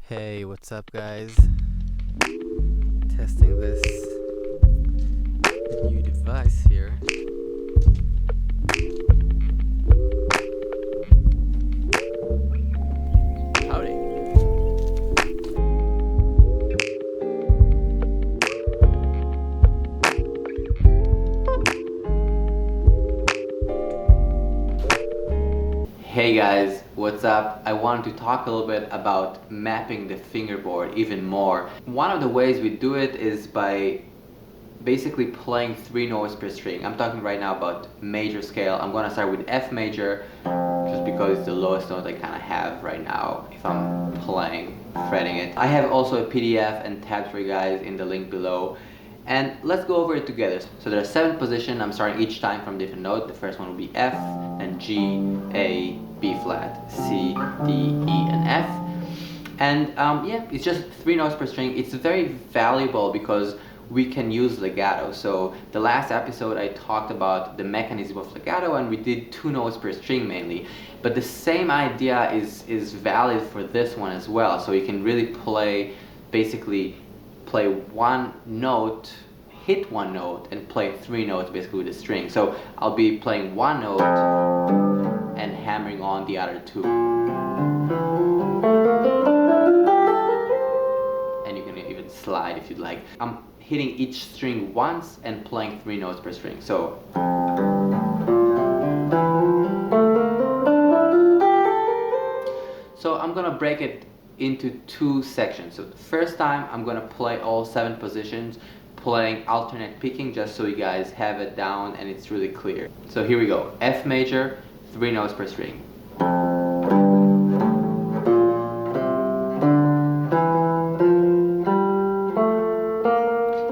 Hey, what's up, guys? Testing this new device here. Howdy. Hey guys, what's up? I wanted to talk a little bit about mapping the fingerboard even more. One of the ways we do it is by basically playing 3 notes per string. I'm talking right now about major scale. I'm gonna start with F major just because it's the lowest note I kind of have right now if I'm playing, fretting it. I have also a PDF and tabs for you guys in the link below. And let's go over it together. So there are 7 positions. I'm starting each time from different note. The first one will be F, then G, A, B flat, C, D, E, and F. And yeah, it's just 3 notes per string. It's very valuable because we can use legato. So the last episode I talked about the mechanism of legato and we did 2 notes per string mainly. But the same idea is valid for this one as well. So you can really basically play one note, hit one note, and play 3 notes basically with a string. So I'll be playing one note and hammering on the other 2. And you can even slide if you'd like. I'm hitting each string once and playing 3 notes per string. So I'm gonna break it into 2 sections. So the first time I'm gonna play all 7 positions, playing alternate picking just so you guys have it down and it's really clear. So here we go. F major, 3 notes per string.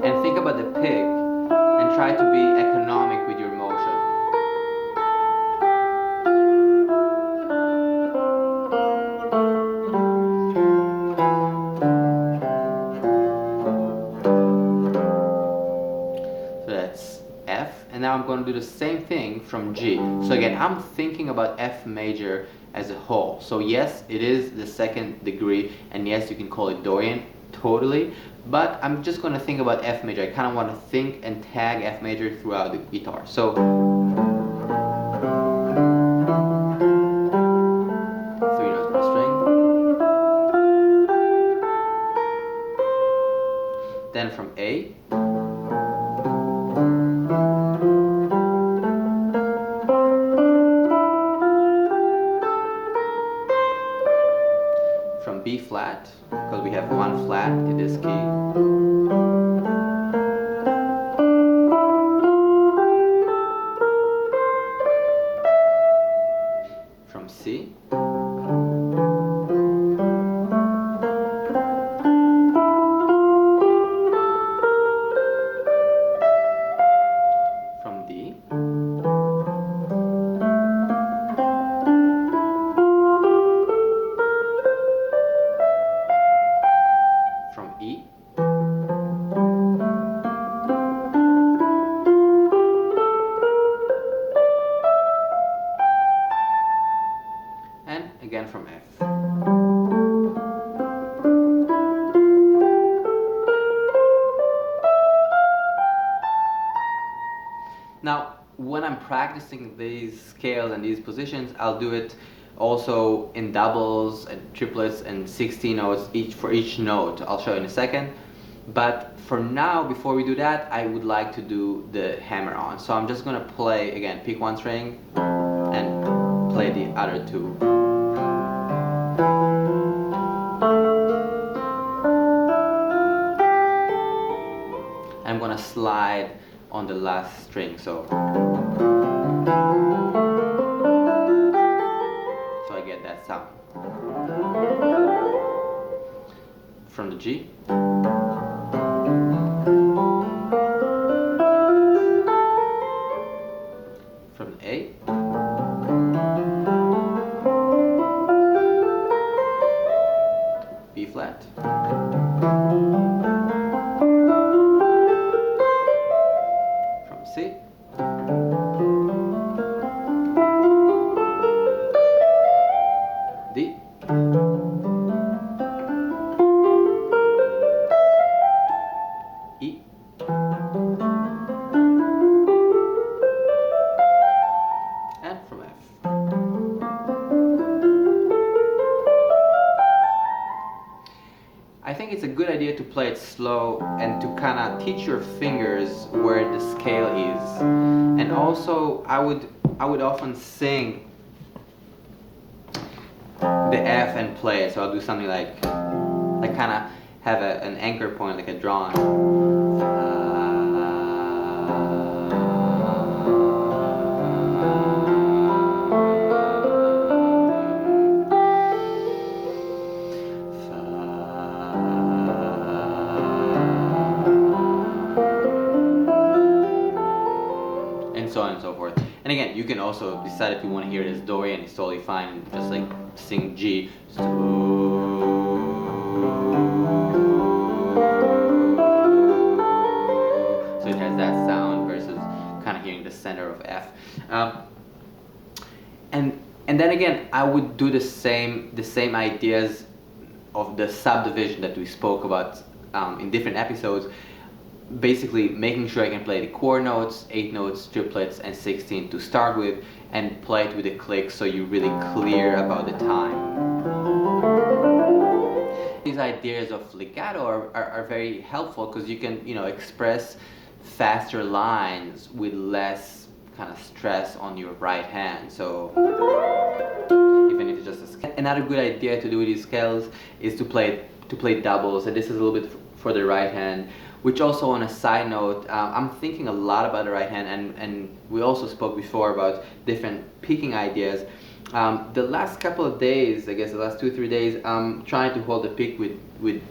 And think about the pick and try to be economic with your motion. F, and now I'm going to do the same thing from G. So again, I'm thinking about F major as a whole. So yes, it is the 2nd degree, and yes, you can call it Dorian, totally, but I'm just going to think about F major. I kind of want to think and tag F major throughout the guitar. So 3 notes per string. Then from A, from B flat, because we have 1 flat in this key, from C, from D, from E, and again from F. Now, when I'm practicing these scales and these positions, I'll do it also in doubles and triplets and 16 notes for each note. I'll show you in a second. But for now, before we do that, I would like to do the hammer on. So I'm just gonna play, again, pick 1 string and play the other 2. I'm gonna slide on the last string, so I get that sound. From the G, from the A, B flat, from C, D, E, and from F. I think it's a good idea to play it slow and to kind of teach your fingers where the scale is. And also, I would often sing the F and play it. So I'll do something like kind of have an anchor point, like a drawing. And so on and so forth. And again, you can also decide if you want to hear it as Dorian, it's totally fine. Just like sing G. So it has that sound versus kind of hearing the center of F. And then again, I would do the same ideas of the subdivision that we spoke about in different episodes. Basically making sure I can play the core notes, 8 notes, triplets, and 16 to start with, and play it with a click so you're really clear about the time. These ideas of legato are very helpful because you can, express faster lines with less kind of stress on your right hand. So even if it's just a scale. Another good idea to do with these scales is to play doubles, and this is a little bit for the right hand. Which also, on a side note, I'm thinking a lot about the right hand, and we also spoke before about different picking ideas. The last couple of days, I guess the last 2 or 3 days, I'm trying to hold the pick with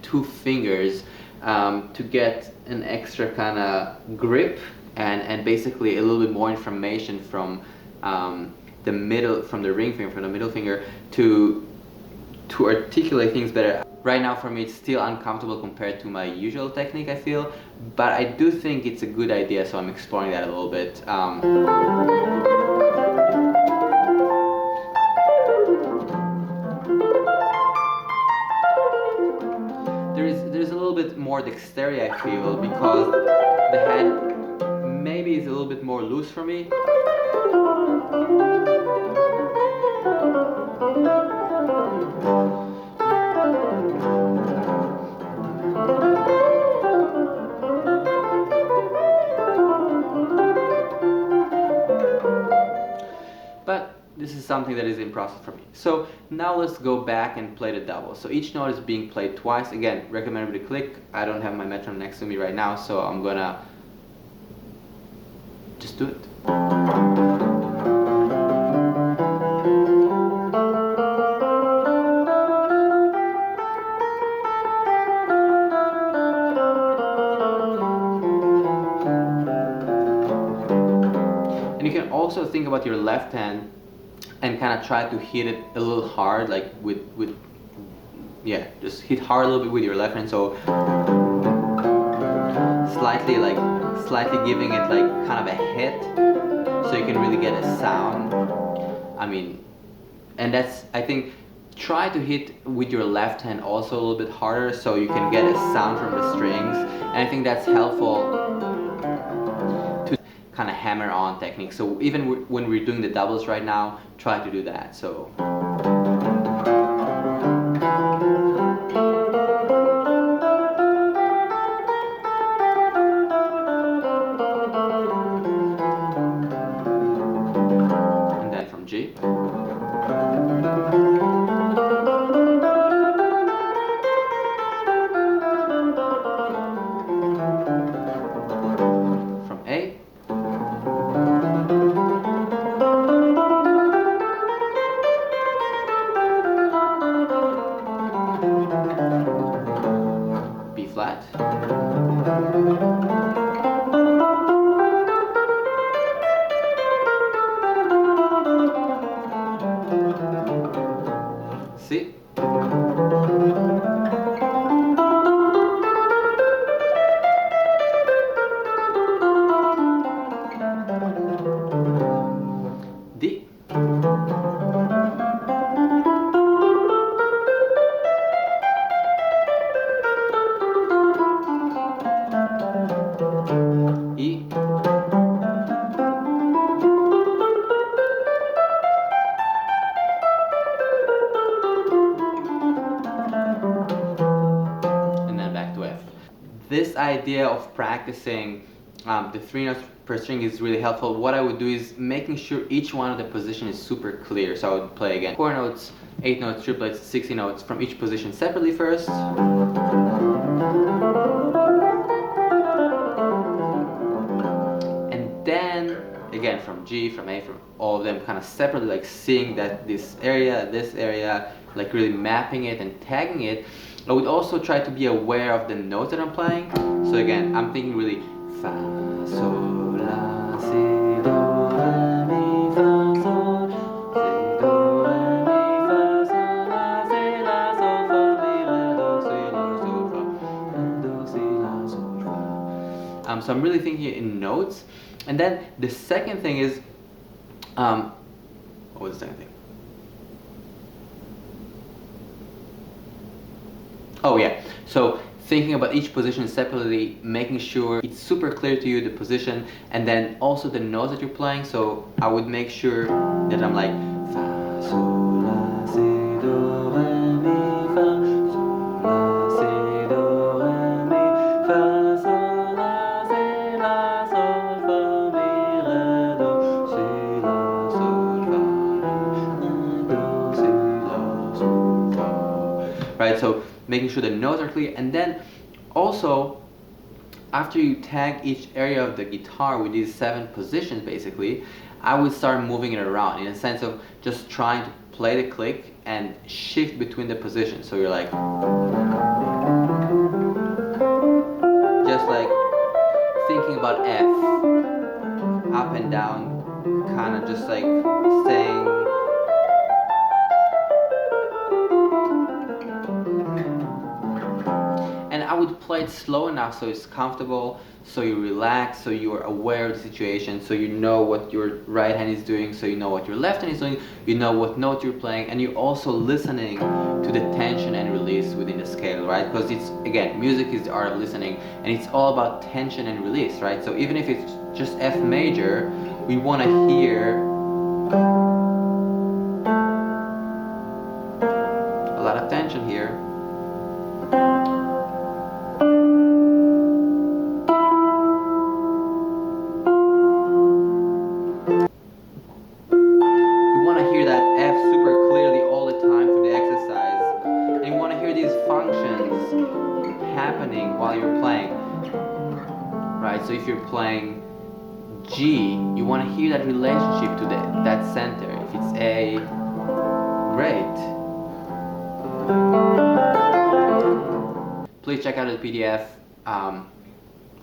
2 fingers to get an extra kind of grip and basically a little bit more information from the middle, from the ring finger, from the middle finger to articulate things better. Right now for me it's still uncomfortable compared to my usual technique, I feel, but I do think it's a good idea, so I'm exploring that a little bit. There's a little bit more dexterity, I feel, because the hand maybe is a little bit more loose for me. But this is something that is in process for me. So now let's go back and play the double. So each note is being played twice. Again, recommended with a click. I don't have my metronome next to me right now, so I'm gonna just do it. And you can also think about your left hand and kind of try to hit it a little hard, like just hit hard a little bit with your left hand. So slightly giving it like kind of a hit, so you can really get a sound. And that's, I think, try to hit with your left hand also a little bit harder so you can get a sound from the strings. And I think that's helpful to kind of hammer on technique. So even when we're doing the doubles right now, try to do that. So. And then from G. From A. B flat. C. D. this idea of practicing the 3 notes per string is really helpful. What I would do is making sure each one of the position is super clear. So I would play again 4 notes, 8 notes, triplets, 60 notes from each position separately first. And then again from G, from A, from all of them kind of separately, like seeing that this area, like really mapping it and tagging it. I would also try to be aware of the notes that I'm playing. So again, I'm thinking really fa, sol, la, si, do, re, mi, fa, sol, si, do, re, mi, fa, sol, la, si, la, sol, fa, mi, re, do, si, la, sol, fa, re, do, si, la, sol, fa. So I'm really thinking in notes. And then the second thing is, what was the second thing? Oh yeah, so thinking about each position separately, making sure it's super clear to you, the position, and then also the notes that you're playing. So I would make sure that I'm like fa, sol, la, si, do, re, mi, fa, sol, la, si, do, re, mi, fa, sol, la, si, la, sol, fa, mi, re, do, si, la, sol, fa, re, do, si, la, sol, fa. Right, so making sure the notes are clear, and then also after you tag each area of the guitar with these 7 positions basically, I would start moving it around in a sense of just trying to play the click and shift between the positions. So you're like just like thinking about F, up and down, kind of just like staying. And I would play it slow enough so it's comfortable, so you relax, so you're aware of the situation, so you know what your right hand is doing, so you know what your left hand is doing, you know what note you're playing, and you're also listening to the tension and release within the scale, right? Because it's, again, music is the art of listening, and it's all about tension and release, right? So even if it's just F major, we want to hear a lot of tension here. Happening while you're playing, right? So if you're playing G, you want to hear that relationship to that center. If it's A, great. Please check out the PDF.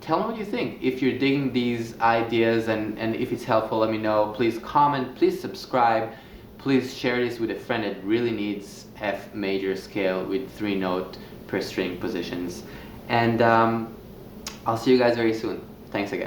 Tell me what you think. If you're digging these ideas and if it's helpful, let me know. Please comment, please subscribe, please share this with a friend that really needs F major scale with 3 note per string positions. And I'll see you guys very soon. Thanks again.